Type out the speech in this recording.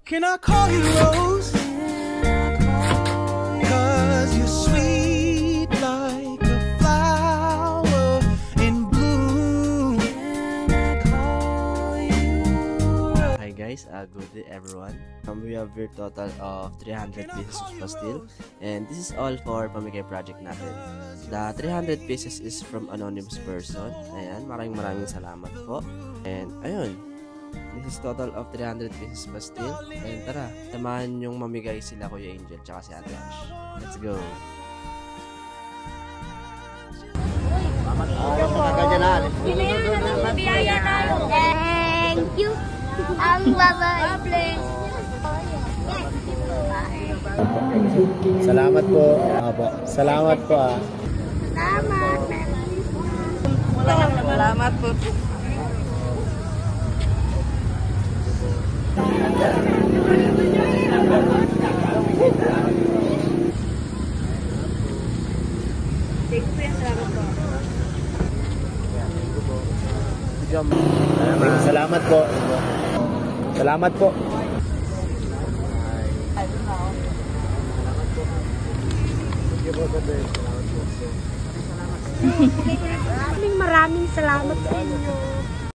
Can I call you Rose? 'Cause you're sweet like a flower in bloom. Hi guys, good day everyone. We have here total of 300 pieces of pastil, and this is all for pamigay project natin. The 300 pieces is from anonymous person. Ayan, maraming salamat po. And ayun, this is total of 300 pieces pastil. And tara, tamahan yung mamigay sila Kuya Angel tsaka si Ate Ash. Let's go! Thank you. Ang bye-bye. Salamat po. Salamat po. Salamat. Salamat po. Salamat po. Salamat po. Maraming salamat sa inyo.